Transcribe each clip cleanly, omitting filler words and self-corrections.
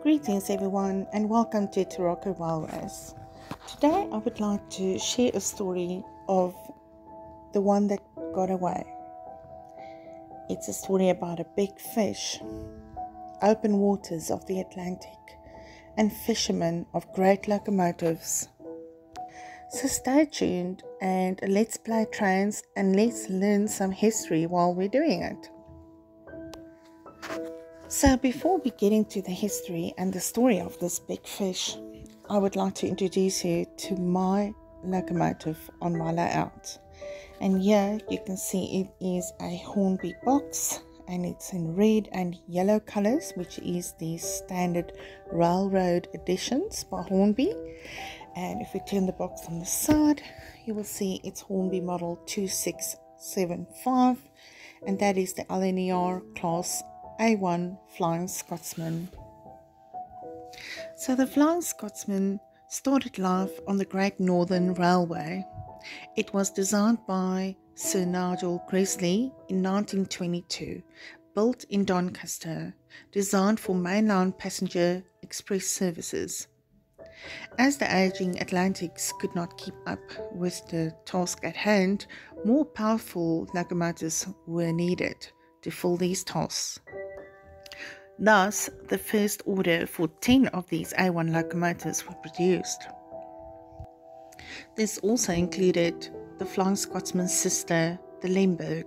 Greetings everyone and welcome to Taroko Railways. Today I would like to share a story of the one that got away. It's a story about a big fish, open waters of the Atlantic, and fishermen of great locomotives. So stay tuned and let's play trains and let's learn some history while we're doing it. So before we get into the history and the story of this big fish, I would like to introduce you to my locomotive on my layout. And here you can see it is a Hornby box and it's in red and yellow colors, which is the standard railroad editions by Hornby. And if we turn the box on the side, you will see it's Hornby model 2675, and that is the LNER class A1 Flying Scotsman. So the Flying Scotsman started life on the Great Northern Railway. It was designed by Sir Nigel Gresley in 1922, built in Doncaster, designed for mainline passenger express services. As the aging Atlantics could not keep up with the task at hand, more powerful locomotives were needed to fill these tasks. Thus, the first order for 10 of these A1 locomotives were produced. This also included the Flying Scotsman's sister, the Lemberg.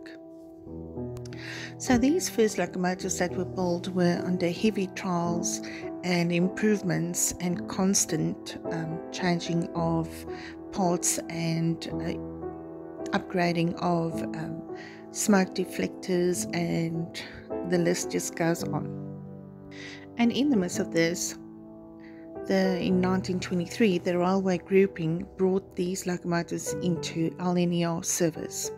So these first locomotives that were built were under heavy trials and improvements and constant changing of parts and upgrading of smoke deflectors, and the list just goes on. And in the midst of this, in 1923, the railway grouping brought these locomotives into LNER service.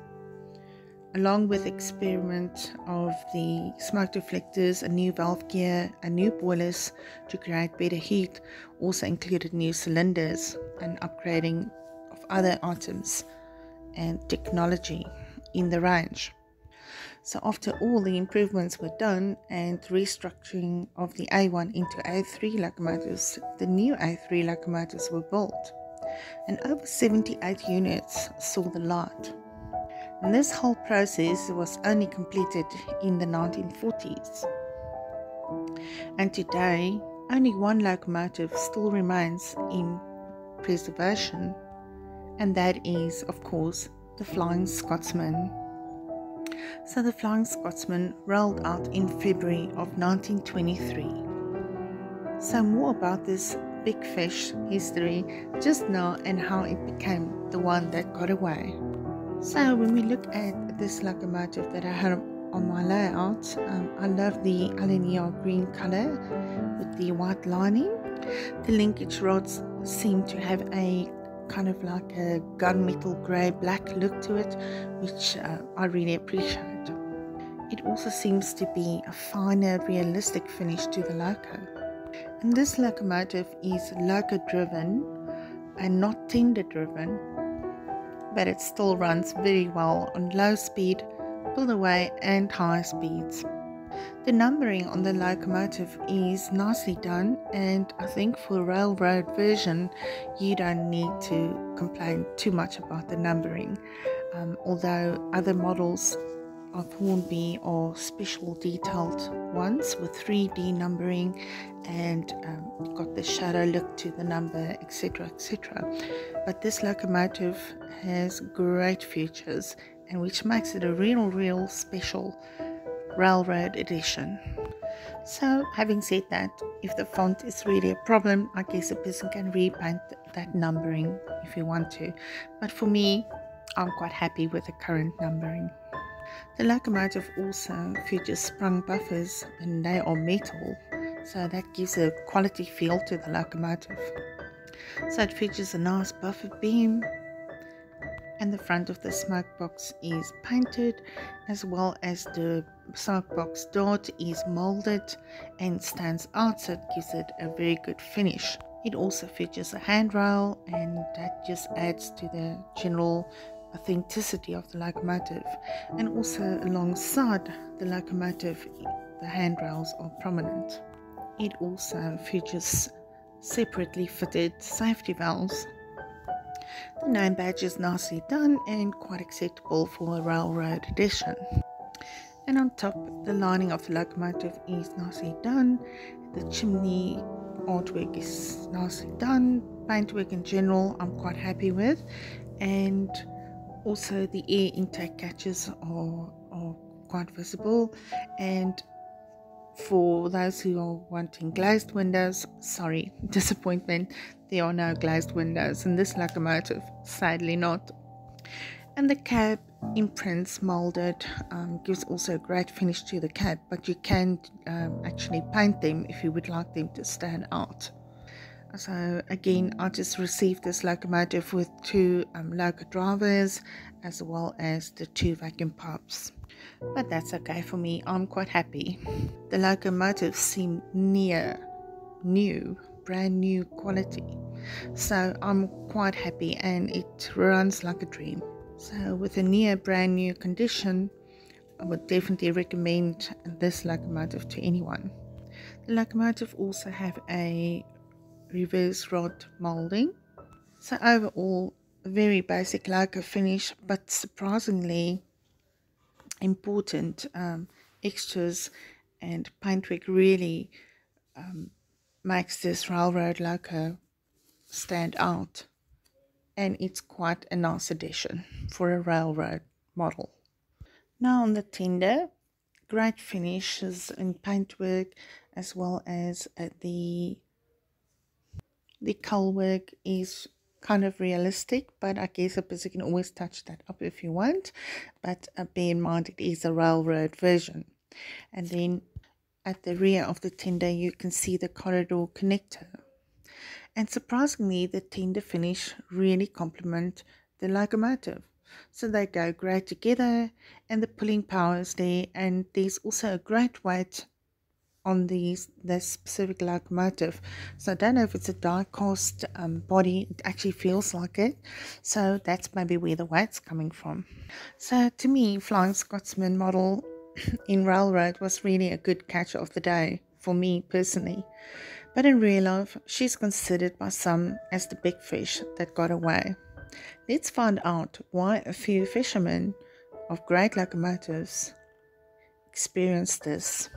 Along with experiment of the smoke deflectors, a new valve gear, and new boilers to create better heat, also included new cylinders and upgrading of other items and technology in the range. So after all the improvements were done and restructuring of the A1 into A3 locomotives, the new A3 locomotives were built, and over 78 units saw the light. And this whole process was only completed in the 1940s. And today, only one locomotive still remains in preservation, and that is, of course, the Flying Scotsman. So the Flying Scotsman rolled out in February of 1923. So more about this big fish history just now and how it became the one that got away. So when we look at this locomotive that I had on my layout, I love the LNER green color with the white lining. The linkage rods seem to have a kind of like a gunmetal grey black look to it, which I really appreciate. It also seems to be a finer, realistic finish to the loco. And this locomotive is loco driven and not tender driven, but it still runs very well on low speed, pull away and high speeds. The numbering on the locomotive is nicely done, and I think for a railroad version you don't need to complain too much about the numbering, although other models of Hornby are special detailed ones with 3D numbering and got the shadow look to the number, etc, etc. But this locomotive has great features, and which makes it a real special railroad edition. So having said that, if the font is really a problem, I guess a person can repaint that numbering if you want to, but for me, I'm quite happy with the current numbering. The locomotive also features sprung buffers, and they are metal, so that gives a quality feel to the locomotive. So it features a nice buffer beam, and the front of the smoke box is painted, as well as the smoke box dart is molded and stands out, so it gives it a very good finish. It also features a handrail, and that just adds to the general authenticity of the locomotive. And also alongside the locomotive, the handrails are prominent. It also features separately fitted safety valves. The name badge is nicely done and quite acceptable for a railroad edition. And on top, the lining of the locomotive is nicely done. The chimney artwork is nicely done. Paintwork in general I'm quite happy with, and also the air intake catches are quite visible. And for those who are wanting glazed windows, sorry, disappointment, there are no glazed windows in this locomotive, sadly not. And the cab imprints molded gives also a great finish to the cab, but you can actually paint them if you would like them to stand out. So again, I just received this locomotive with two loco drivers as well as the two vacuum pipes, but that's okay for me. I'm quite happy. The locomotive seemed near new, brand new quality, so I'm quite happy, and it runs like a dream. So with a near brand new condition, I would definitely recommend this locomotive to anyone. The locomotive also have a reverse rod molding. So overall, a very basic loco finish, but surprisingly important extras and paintwork really makes this railroad loco stand out, and it's quite a nice addition for a railroad model. Now on the tender, great finishes in paintwork as well as the coal work is kind of realistic, but I guess a person can always touch that up if you want. But bear in mind it is a railroad version. And then at the rear of the tender you can see the corridor connector. And surprisingly, the tender finish really complement the locomotive. So they go great together, and the pulling power is there, and there's also a great weight on this specific locomotive. So I don't know if it's a die cast body, it actually feels like it, so that's maybe where the weight's coming from. So to me, Flying Scotsman model in railroad was really a good catch of the day for me personally, but in real life she's considered by some as the big fish that got away. Let's find out why a few fishermen of great locomotives experienced this.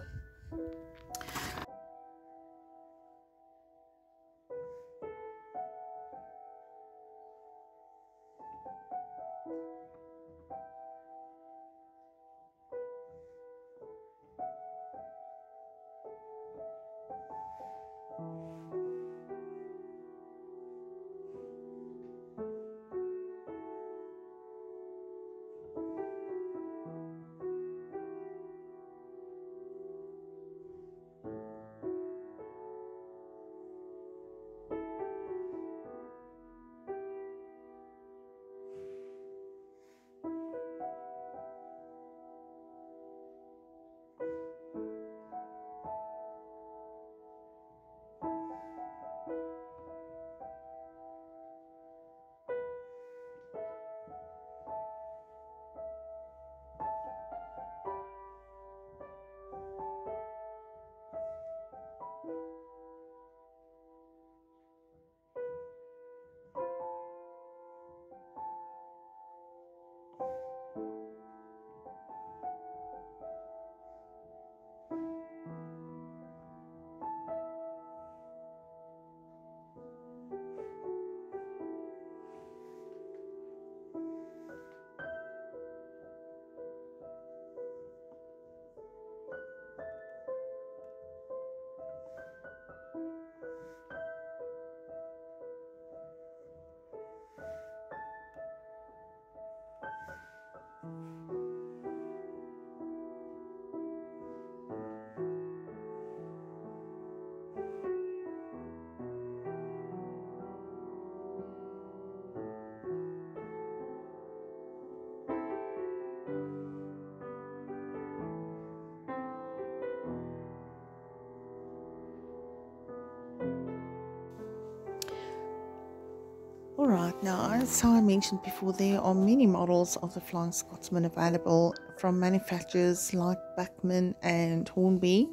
Alright, now as I mentioned before, there are many models of the Flying Scotsman available from manufacturers like Bachmann and Hornby,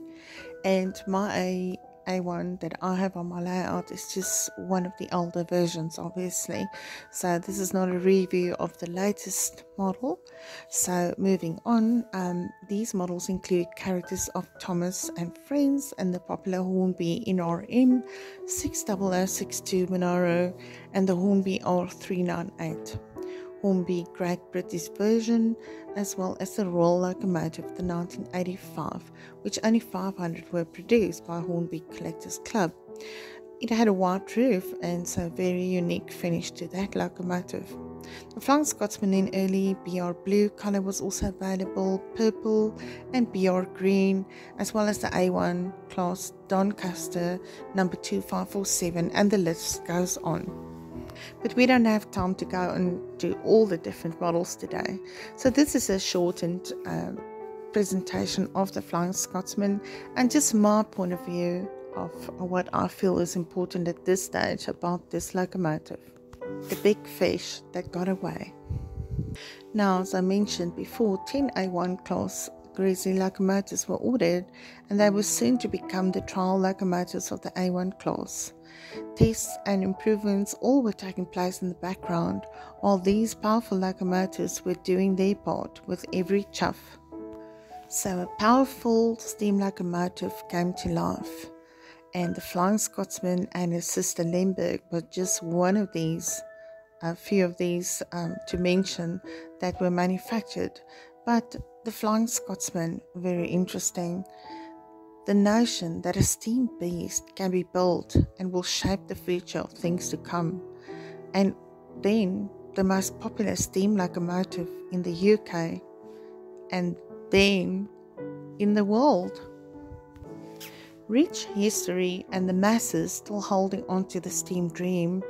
and my A1 that I have on my layout is just one of the older versions, obviously. So this is not a review of the latest model. So moving on, these models include characters of Thomas and Friends and the popular Hornby NRM 60062 Monaro and the Hornby R398. Hornby Great British version, as well as the Royal Locomotive, the 1985, which only 500 were produced by Hornby Collectors Club. It had a white roof and so very unique finish to that locomotive. The Flying Scotsman in early BR blue colour was also available, purple and BR green, as well as the A1 class Doncaster number 2547, and the list goes on. But we don't have time to go and do all the different models today. So this is a shortened presentation of the Flying Scotsman and just my point of view of what I feel is important at this stage about this locomotive. The big fish that got away. Now, as I mentioned before, 10 A1 class Grizzly locomotives were ordered, and they were soon to become the trial locomotives of the A1 class. Tests and improvements all were taking place in the background, while these powerful locomotives were doing their part with every chuff. So a powerful steam locomotive came to life, and the Flying Scotsman and his sister Lemberg were just one of these, a few of these to mention that were manufactured. But the Flying Scotsman, very interesting. The notion that a steam beast can be built and will shape the future of things to come. And then the most popular steam locomotive in the UK and then in the world. Rich history and the masses still holding on to the steam dream.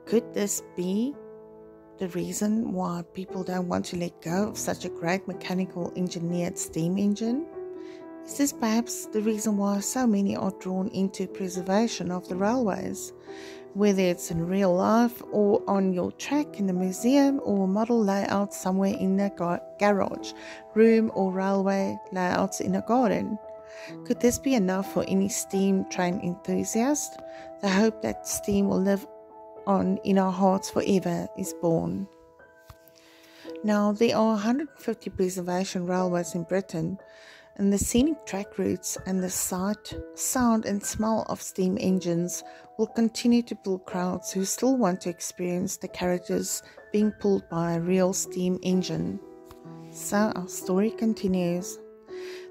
Could this be the reason why people don't want to let go of such a great mechanical engineered steam engine? Is this perhaps the reason why so many are drawn into preservation of the railways, whether it's in real life or on your track in the museum or model layout somewhere in a garage, room or railway layouts in a garden? Could this be enough for any steam train enthusiast? The hope that steam will live on in our hearts forever is born. Now, there are 150 preservation railways in Britain, and the scenic track routes and the sight, sound and smell of steam engines will continue to pull crowds who still want to experience the carriages being pulled by a real steam engine. So our story continues.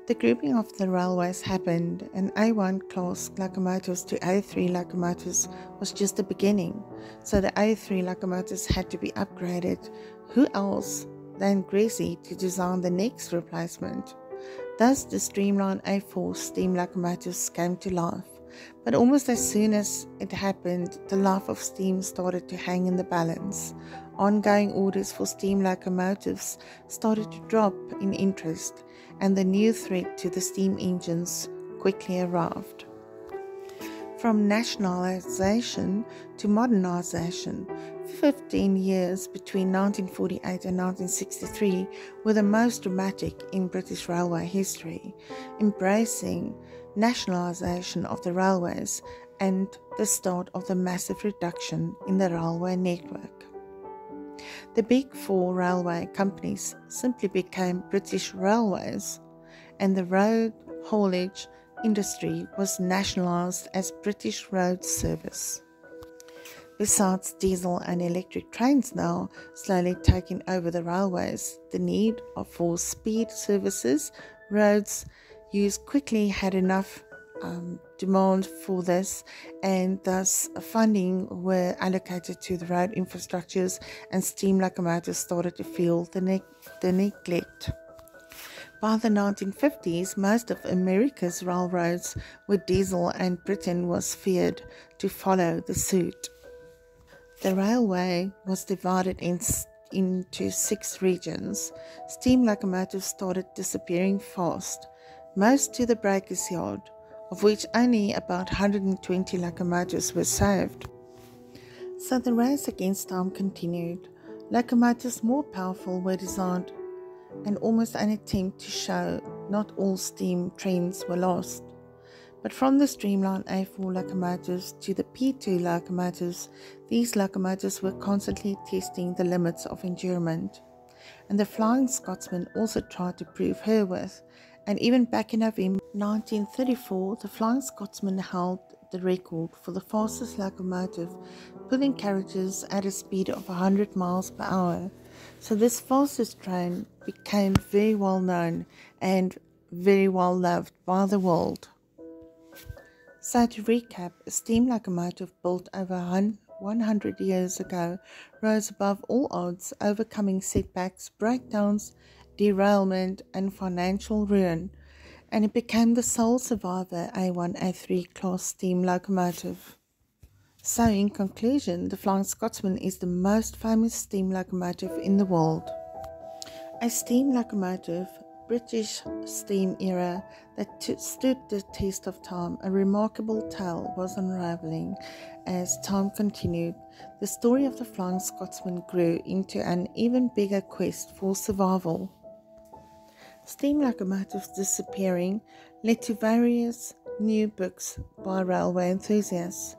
The grouping of the railways happened, and A1 class locomotives to A3 locomotives was just the beginning, so the A3 locomotives had to be upgraded. Who else than Greasy to design the next replacement? Thus the streamlined A4 steam locomotives came to life, but almost as soon as it happened, the life of steam started to hang in the balance. Ongoing orders for steam locomotives started to drop in interest, and the new threat to the steam engines quickly arrived. From nationalisation to modernisation, 15 years between 1948 and 1963 were the most dramatic in British railway history, embracing nationalisation of the railways and the start of the massive reduction in the railway network. The big four railway companies simply became British Railways, and the road haulage industry was nationalised as British Road Service. Besides diesel and electric trains now slowly taking over the railways, the need for speed services, roads use quickly had enough demand for this, and thus funding were allocated to the road infrastructures, and steam locomotives started to feel the neglect. By the 1950s, most of America's railroads were diesel, and Britain was feared to follow the suit. The railway was divided into 6 regions. Steam locomotives started disappearing fast, most to the breakers' yard, of which only about 120 locomotives were saved. So the race against time continued. Locomotives more powerful were designed, and almost an attempt to show not all steam trains were lost. But from the streamlined A4 locomotives to the P2 locomotives, these locomotives were constantly testing the limits of endurance. And the Flying Scotsman also tried to prove her worth. And even back in November 1934, the Flying Scotsman held the record for the fastest locomotive, pulling carriages at a speed of 100 miles per hour. So this fastest train became very well known and very well loved by the world. So to recap, a steam locomotive built over 100 years ago rose above all odds, overcoming setbacks, breakdowns, derailment and financial ruin, and it became the sole survivor A1, A3 class steam locomotive. So in conclusion, the Flying Scotsman is the most famous steam locomotive in the world. A steam locomotive, British steam era, that stood the test of time. A remarkable tale was unravelling as time continued. The story of the Flying Scotsman grew into an even bigger quest for survival. Steam locomotives disappearing led to various new books by railway enthusiasts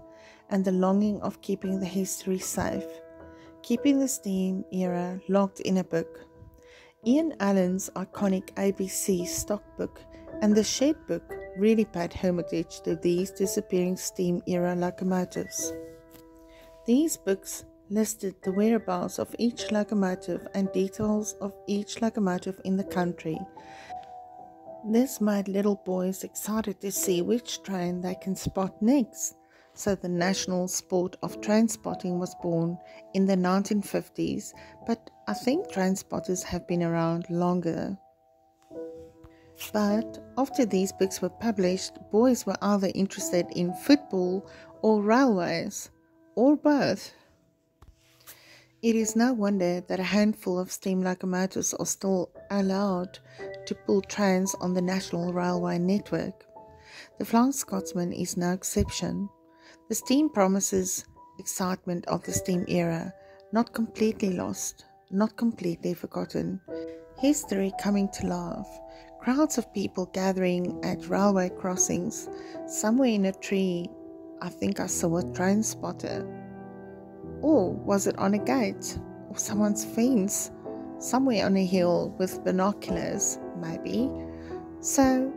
and the longing of keeping the history safe, keeping the steam era locked in a book. Ian Allen's iconic ABC stock book and the Shed book really paid homage to these disappearing steam era locomotives. These books listed the whereabouts of each locomotive and details of each locomotive in the country. This made little boys excited to see which train they can spot next. So the national sport of train spotting was born in the 1950s, but I think train spotters have been around longer. But after these books were published, boys were either interested in football or railways, or both. It is no wonder that a handful of steam locomotives are still allowed to pull trains on the National Railway network. The Flying Scotsman is no exception. The steam promises excitement of the steam era, not completely lost, not completely forgotten. History coming to life, crowds of people gathering at railway crossings. Somewhere in a tree, I think I saw a train spotter. Or was it on a gate? Or someone's fence? Somewhere on a hill with binoculars, maybe. So,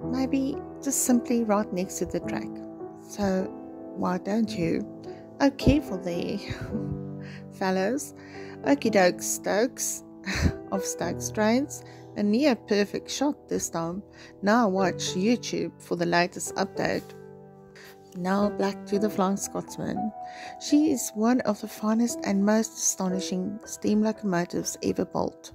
maybe just simply right next to the track. So, why don't you? Oh, careful there, fellows. Okie doke, Stokes of Stokes trains. A near perfect shot this time. Now watch YouTube for the latest update. Now back to the Flying Scotsman. She is one of the finest and most astonishing steam locomotives ever built.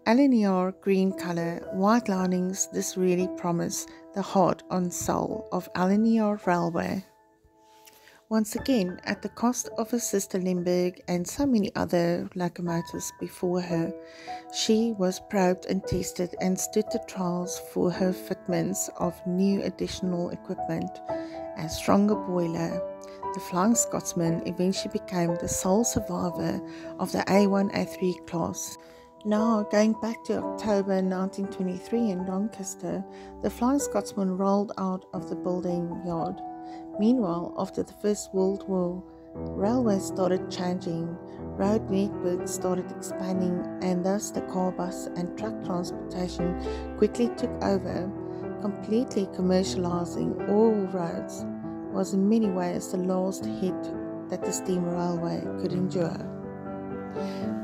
Linear green colour, white linings, this really promise the heart and soul of Linear Railway. Once again, at the cost of her sister Limburg and so many other locomotives before her, she was probed and tested and stood the trials for her fitments of new additional equipment. A stronger boiler, the Flying Scotsman eventually became the sole survivor of the A1, A3 class. Now, going back to October 1923 in Doncaster, the Flying Scotsman rolled out of the building yard. Meanwhile, after the First World War, railways started changing, road networks started expanding, and thus the car bus and truck transportation quickly took over. Completely commercializing all roads was in many ways the last hit that the steam railway could endure.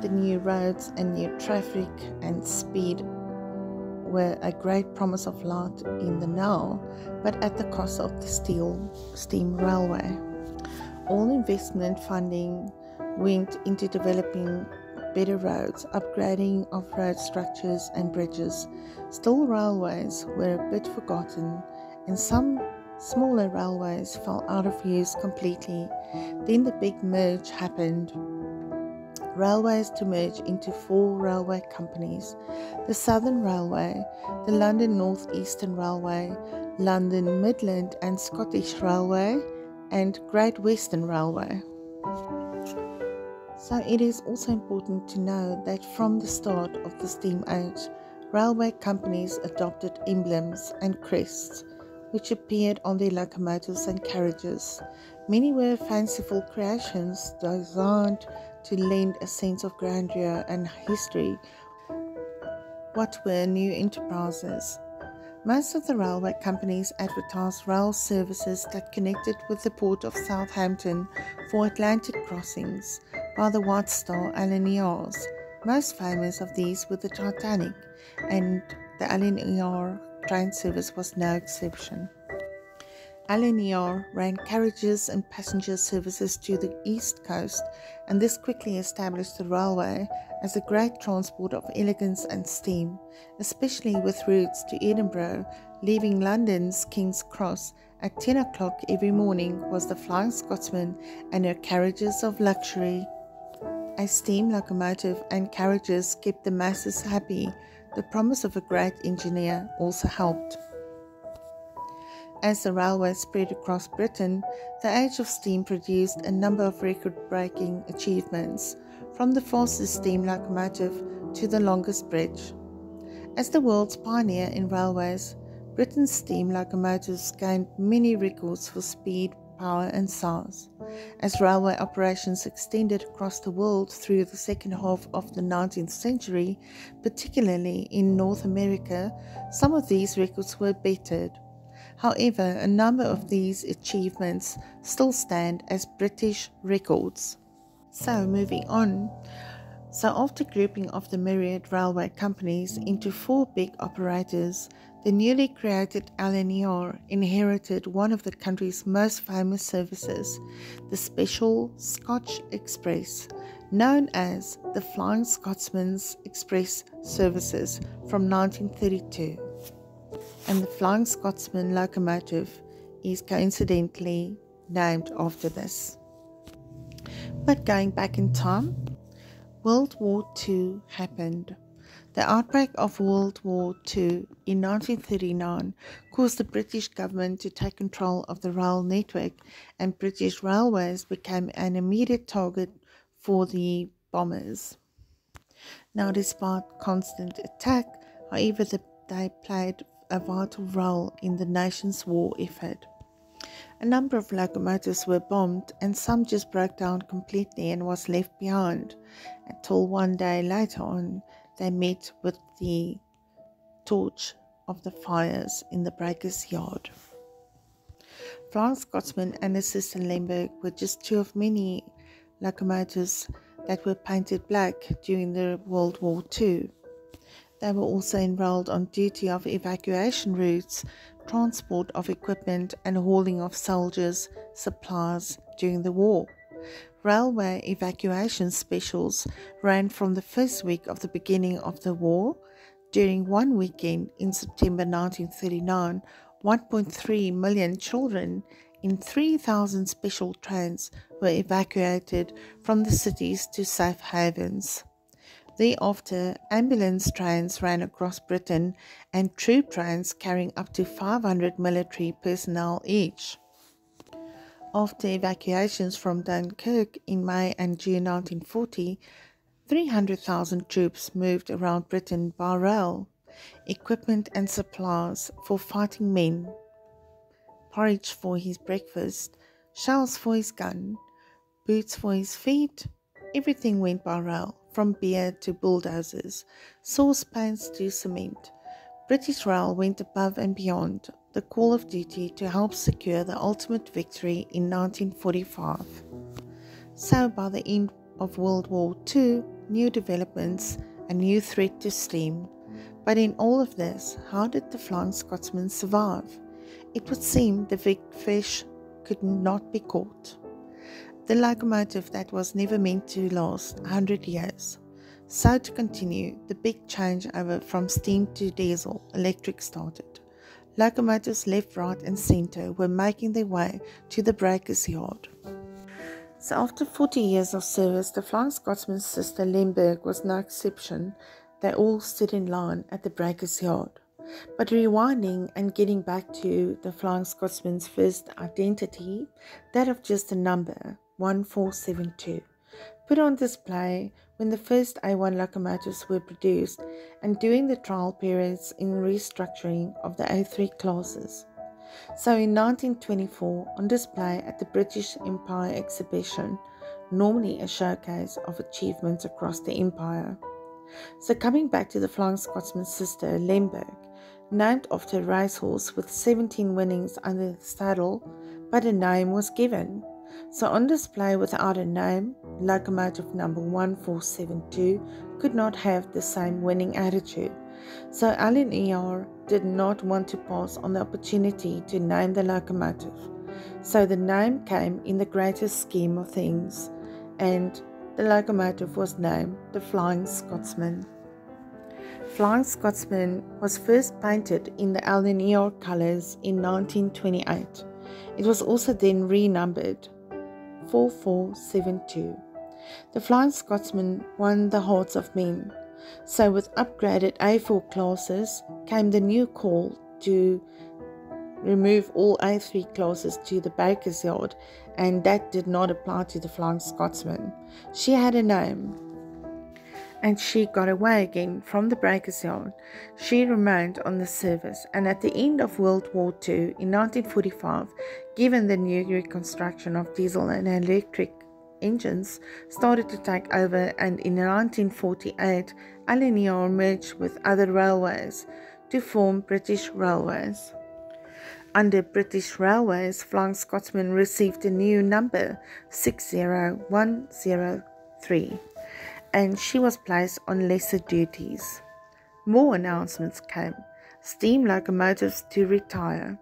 The new roads and new traffic and speed were a great promise of light in the now, but at the cost of the steam railway. All investment funding went into developing better roads, upgrading of road structures and bridges. Still, railways were a bit forgotten, and some smaller railways fell out of use completely. Then the big merge happened. Railways to merge into 4 railway companies: the Southern Railway, the London North Eastern Railway, London Midland and Scottish Railway, and Great Western Railway. So it is also important to know that from the start of the steam age, railway companies adopted emblems and crests, which appeared on their locomotives and carriages. Many were fanciful creations designed to lend a sense of grandeur and history. What were new enterprises? Most of the railway companies advertised rail services that connected with the port of Southampton for Atlantic crossings by the White Star Alinears. Most famous of these were the Titanic, and the Alinear train service was no exception. Alinear ran carriages and passenger services to the east coast, and this quickly established the railway as a great transport of elegance and steam, especially with routes to Edinburgh. Leaving London's King's Cross at 10 o'clock every morning was the Flying Scotsman and her carriages of luxury. A steam locomotive and carriages kept the masses happy. The promise of a great engineer also helped. As the railway spread across Britain, the age of steam produced a number of record-breaking achievements, from the fastest steam locomotive to the longest bridge. As the world's pioneer in railways, Britain's steam locomotives gained many records for speed, power and size. As railway operations extended across the world through the second half of the 19th century, particularly in North America, some of these records were bettered. However, a number of these achievements still stand as British records. So, moving on. So, after grouping of the myriad railway companies into 4 big operators, the newly created Alinear inherited one of the country's most famous services, the Special Scotch Express, known as the Flying Scotsman's Express Services from 1932. And the Flying Scotsman locomotive is coincidentally named after this. But going back in time, World War II happened. The outbreak of World War II in 1939 caused the British government to take control of the rail network, and British railways became an immediate target for the bombers. Now, despite constant attack, however, they played a vital role in the nation's war effort. A number of locomotives were bombed, and some just broke down completely and was left behind, until one day later on they met with the torch of the fires in the breaker's yard. Flying Scotsman and his sister Lemberg were just 2 of many locomotives that were painted black during the World War II. They were also enrolled on duty of evacuation routes, transport of equipment and hauling of soldiers' supplies during the war. Railway evacuation specials ran from the first week of the beginning of the war. During one weekend in September 1939, 1.3 million children in 3,000 special trains were evacuated from the cities to safe havens. Thereafter, ambulance trains ran across Britain and troop trains carrying up to 500 military personnel each. After evacuations from Dunkirk in May and June 1940, 300,000 troops moved around Britain by rail. Equipment and supplies for fighting men, porridge for his breakfast, shells for his gun, boots for his feet, everything went by rail, from beer to bulldozers, saucepans to cement. British Rail went above and beyond the call of duty to help secure the ultimate victory in 1945. So by the end of World War II, new developments, a new threat to steam. But in all of this, how did the Flying Scotsman survive? It would seem the big fish could not be caught. The locomotive that was never meant to last 100 years. So to continue, the big changeover from steam to diesel electric started. Locomotives left, right and centre were making their way to the breaker's yard. So after 40 years of service, the Flying Scotsman's sister Lemberg was no exception. They all stood in line at the breaker's yard. But rewinding and getting back to the Flying Scotsman's first identity, that of just a number, 1472, put on display when the first A1 locomotives were produced and during the trial periods in restructuring of the A3 classes. So in 1924, on display at the British Empire exhibition, normally a showcase of achievements across the empire. So coming back to the Flying Scotsman's sister, Lemberg, named after a racehorse with 17 winnings under the saddle, but a name was given. So on display without a name, locomotive number 1472 could not have the same winning attitude. So LNER did not want to pass on the opportunity to name the locomotive. So the name came in the greater scheme of things, and the locomotive was named the Flying Scotsman. Flying Scotsman was first painted in the LNER colours in 1928. It was also then renumbered 4472. The Flying Scotsman won the hearts of men. So with upgraded A4 classes came the new call to remove all A3 classes to the baker's yard, and that did not apply to the Flying Scotsman. She had a name, and she got away again from the baker's yard. She remained on the service, and at the end of World War II in 1945, given the new reconstruction of diesel and electric engines started to take over, and in 1948 LNER merged with other railways to form British Railways. Under British Railways, Flying Scotsman received a new number 60103, and she was placed on lesser duties. More announcements came. Steam locomotives to retire.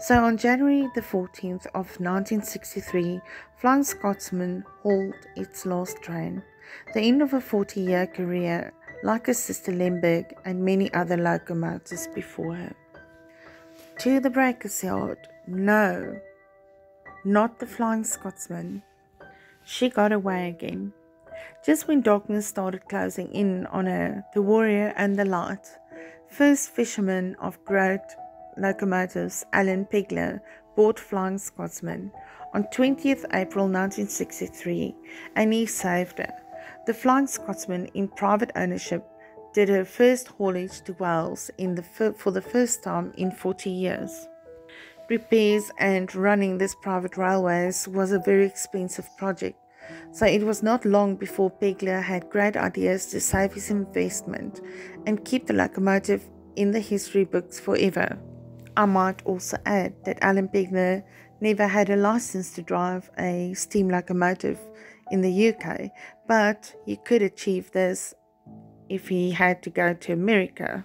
So on January the 14th of 1963, Flying Scotsman hauled its last train, the end of a 40-year career, like her sister Lemberg and many other locomotives before her. To the breaker's yard? No, not the Flying Scotsman. She got away again. Just when darkness started closing in on her, the Warrior and the Light, first fisherman of great locomotives, Alan Pegler, bought Flying Scotsman on 20th April 1963, and he saved her. The Flying Scotsman, in private ownership, did her first haulage to Wales for the first time in 40 years. Repairs and running this private railways was a very expensive project, so it was not long before Pegler had great ideas to save his investment and keep the locomotive in the history books forever. I might also add that Alan Pegler never had a license to drive a steam locomotive in the UK, but he could achieve this if he had to go to America.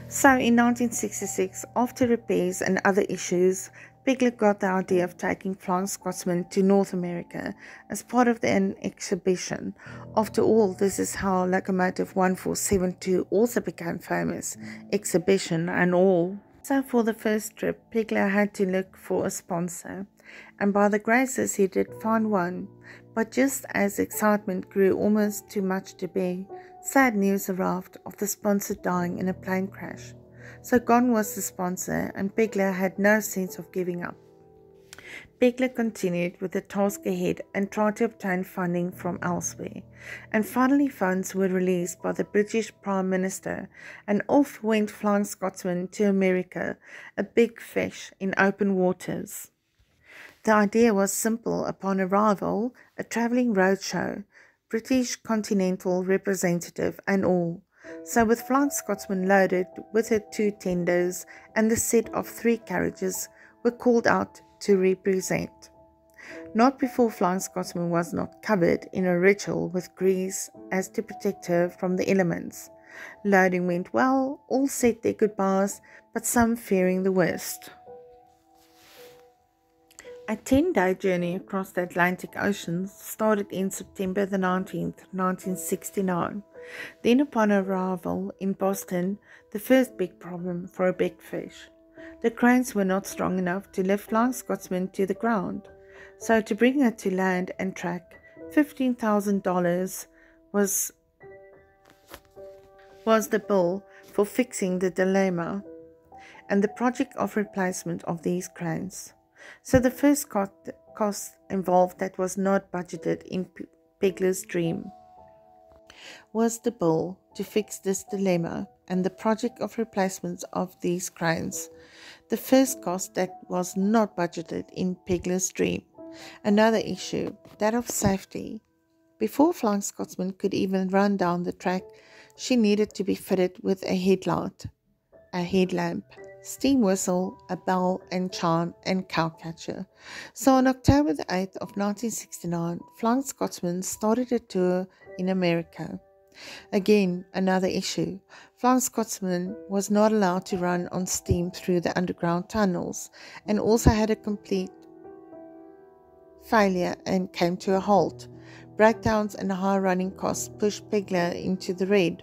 So in 1966, after repairs and other issues, Pegler got the idea of taking Flying Scotsman to North America as part of an exhibition. After all, this is how Locomotive 1472 also became famous, exhibition and all. So for the first trip, Pegler had to look for a sponsor, and by the graces he did find one. But just as excitement grew almost too much to bear, sad news arrived of the sponsor dying in a plane crash. So gone was the sponsor, and Pegler had no sense of giving up. Pegler continued with the task ahead and tried to obtain funding from elsewhere, and finally funds were released by the British Prime Minister, and off went Flying Scotsman to America, a big fish in open waters. The idea was simple. Upon arrival, a travelling roadshow, British Continental representative and all. So with Flying Scotsman loaded with her 2 tenders and the set of 3 carriages were called out to represent. Not before Flying Scotsman was not covered in a ritual with grease as to protect her from the elements. Loading went well, all said their goodbyes, but some fearing the worst. A 10-day journey across the Atlantic Ocean started in September the 19th, 1969. Then upon arrival in Boston, the first big problem for a big fish. The cranes were not strong enough to lift Flying Scotsman to the ground. So to bring her to land and track, $15,000 was the bill for fixing the dilemma and the project of replacement of these cranes. So the first cost involved that was not budgeted in Pegler's dream was the bill to fix this dilemma. and the project of replacements of these cranes. The first cost that was not budgeted in Pegler's dream. Another issue, that of safety. Before Flying Scotsman could even run down the track, she needed to be fitted with a headlight, a headlamp, steam whistle, a bell and chime, and cowcatcher. So on October the 8th of 1969, Flying Scotsman started a tour in America. Again, another issue. Flying Scotsman was not allowed to run on steam through the underground tunnels, and also had a complete failure and came to a halt. Breakdowns and high running costs pushed Pegler into the red.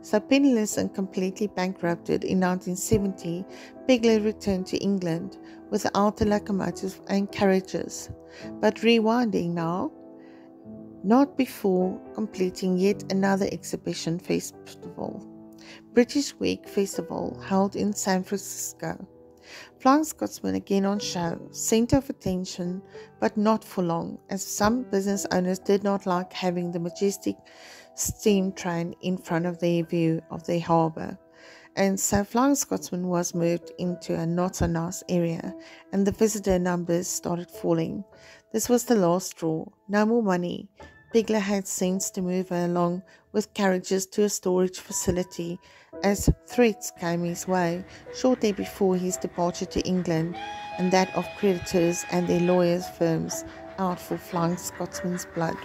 So penniless and completely bankrupted in 1970, Pegler returned to England without the locomotive and carriages. But rewinding now, not before completing yet another exhibition festival, British Week Festival held in San Francisco. Flying Scotsman again on show, centre of attention, but not for long, as some business owners did not like having the majestic steam train in front of their view of the harbour. And so Flying Scotsman was moved into a not so nice area, and the visitor numbers started falling. This was the last straw. No more money. Pegler had sense to move her along with carriages to a storage facility, as threats came his way shortly before his departure to England, and that of creditors and their lawyers' firms out for Flying Scotsman's blood.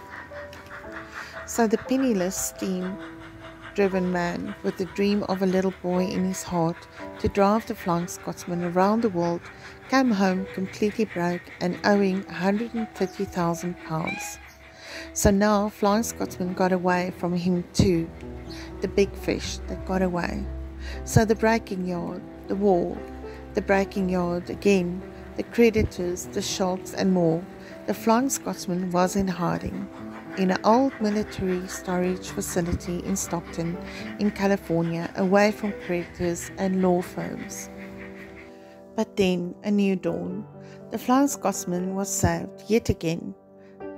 So the penniless, steam-driven man with the dream of a little boy in his heart to drive the Flying Scotsman around the world came home completely broke and owing £130,000. So now Flying Scotsman got away from him too, the big fish that got away. So the breaking yard, the war, the breaking yard again, the creditors, the sharks and more. The Flying Scotsman was in hiding in an old military storage facility in Stockton, in California, away from creditors and law firms. But then a new dawn. The Flying Scotsman was saved yet again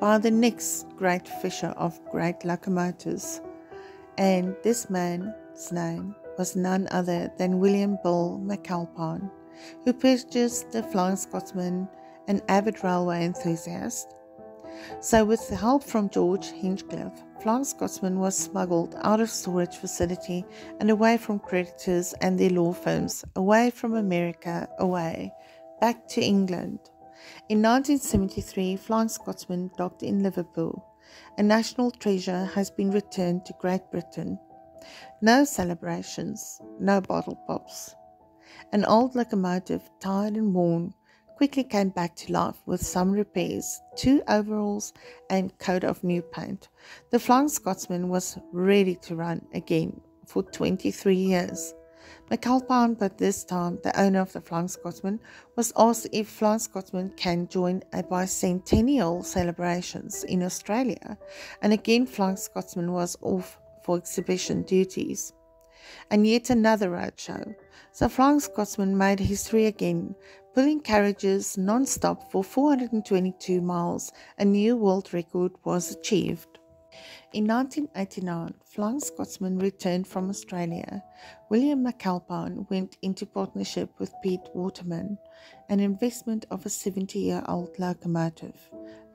by the next great fisher of great locomotives, and this man's name was none other than William Bill McAlpine, who purchased the Flying Scotsman, an avid railway enthusiast. So with the help from George Hinchcliffe, Flying Scotsman was smuggled out of storage facility and away from creditors and their law firms, away from America, away, back to England. In 1973, Flying Scotsman docked in Liverpool. A national treasure has been returned to Great Britain. No celebrations, no bottle pops. An old locomotive, tired and worn, quickly came back to life with some repairs, 2 overhauls and coat of new paint. The Flying Scotsman was ready to run again for 23 years. McAlpine, but this time the owner of the Flying Scotsman, was asked if Flying Scotsman can join a bicentennial celebrations in Australia, and again Flying Scotsman was off for exhibition duties. And yet another roadshow. So Flying Scotsman made history again, pulling carriages non-stop for 422 miles. A new world record was achieved. In 1989, Flying Scotsman returned from Australia. William McAlpine went into partnership with Pete Waterman, an investment of a 70-year-old locomotive.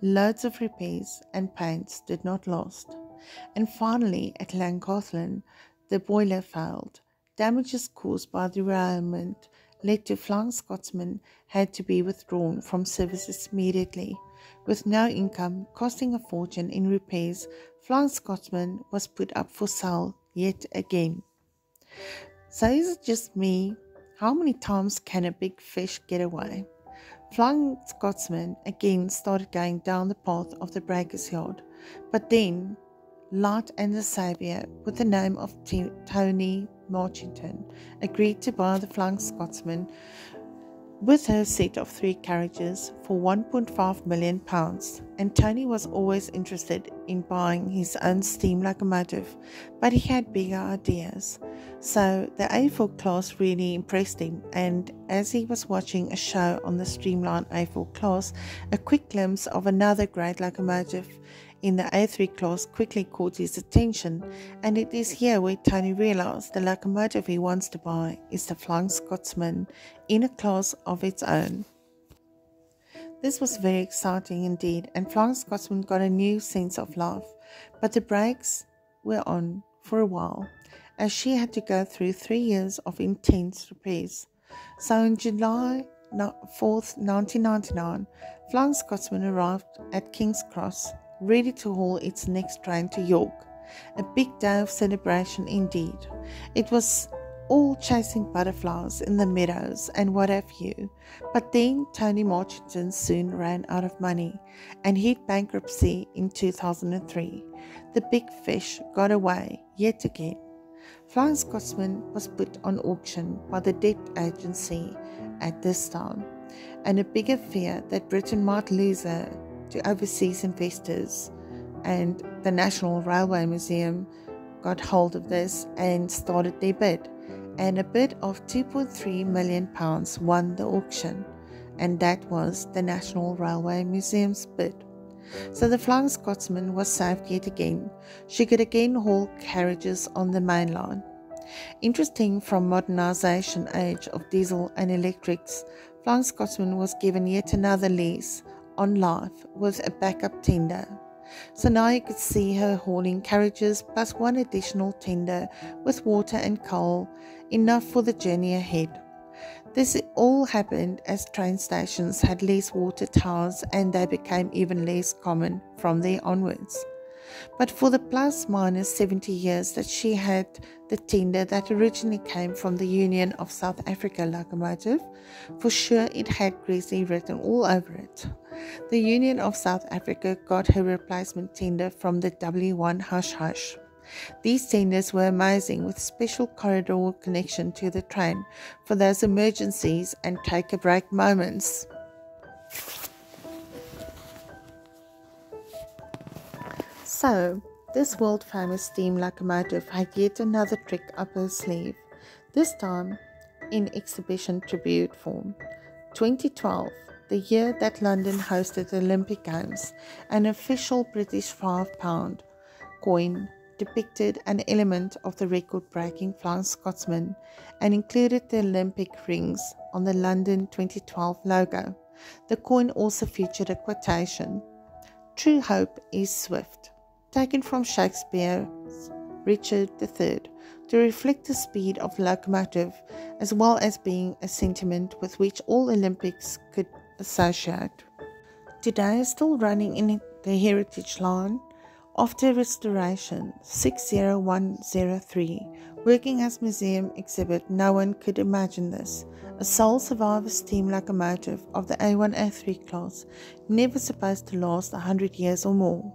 Loads of repairs and paints did not last. And finally, at Llangollen, the boiler failed. Damages caused by the derailment led to Flying Scotsman had to be withdrawn from services immediately. With no income, costing a fortune in repairs, Flying Scotsman was put up for sale yet again. So is it just me? How many times can a big fish get away? Flying Scotsman again started going down the path of the breaker's yard, but then Light and the Saviour, with the name of Tony Marchington, agreed to buy the Flying Scotsman with her set of 3 carriages for £1.5 million, and Tony was always interested in buying his own steam locomotive, but he had bigger ideas. So the A4 class really impressed him, and as he was watching a show on the streamlined A4 class, a quick glimpse of another great locomotive in the A3 class quickly caught his attention, and it is here where Tony realized the locomotive he wants to buy is the Flying Scotsman in a class of its own. This was very exciting indeed, and Flying Scotsman got a new sense of life, but the brakes were on for a while, as she had to go through 3 years of intense repairs. So on July 4th, 1999, Flying Scotsman arrived at King's Cross, ready to haul its next train to York. A big day of celebration indeed. It was all chasing butterflies in the meadows and what have you. But then Tony Marchington soon ran out of money and hit bankruptcy in 2003. The big fish got away yet again. Flying Scotsman was put on auction by the debt agency at this time, and a bigger fear that Britain might lose her to overseas investors, and the National Railway Museum got hold of this and started their bid, and a bid of £2.3 million won the auction, and that was the National Railway Museum's bid. So the Flying Scotsman was saved yet again. She could again haul carriages on the main line. Interesting, from modernisation age of diesel and electrics, Flying Scotsman was given yet another lease on life with a backup tender. So now you could see her hauling carriages plus one additional tender with water and coal, enough for the journey ahead. This all happened as train stations had less water towers, and they became even less common from there onwards. But for the plus minus 70 years that she had the tender that originally came from the Union of South Africa locomotive, for sure it had Grizzly written all over it. The Union of South Africa got her replacement tender from the W1 Hush Hush. These tenders were amazing, with special corridor connection to the train for those emergencies and take a break moments. So, this world famous steam locomotive had yet another trick up her sleeve, this time in exhibition tribute form. 2012, the year that London hosted the Olympic Games, an official British £5 coin depicted an element of the record-breaking Flying Scotsman and included the Olympic rings on the London 2012 logo. The coin also featured a quotation, "True hope is swift," taken from Shakespeare's Richard III, to reflect the speed of the locomotive, as well as being a sentiment with which all Olympics could associate. Today, still running in the Heritage Line, after restoration 60103, working as museum exhibit, no one could imagine this. A sole survivor steam locomotive of the A1A3 class, never supposed to last 100 years or more.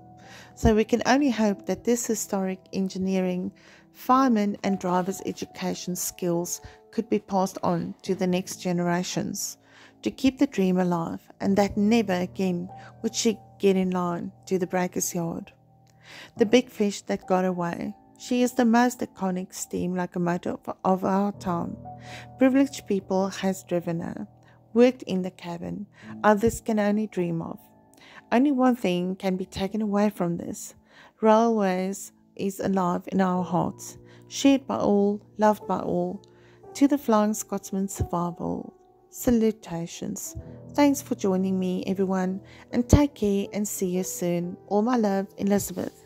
So we can only hope that this historic engineering, fireman and driver's education skills could be passed on to the next generations to keep the dream alive, and that never again would she get in line to the breaker's yard. The big fish that got away. She is the most iconic steam locomotive of our time. Privileged people has driven her, worked in the cabin, others can only dream of. Only one thing can be taken away from this. Railways is alive in our hearts, shared by all, loved by all. To the Flying Scotsman's survival, salutations. Thanks for joining me, everyone, and take care and see you soon. All my love, Elizabeth.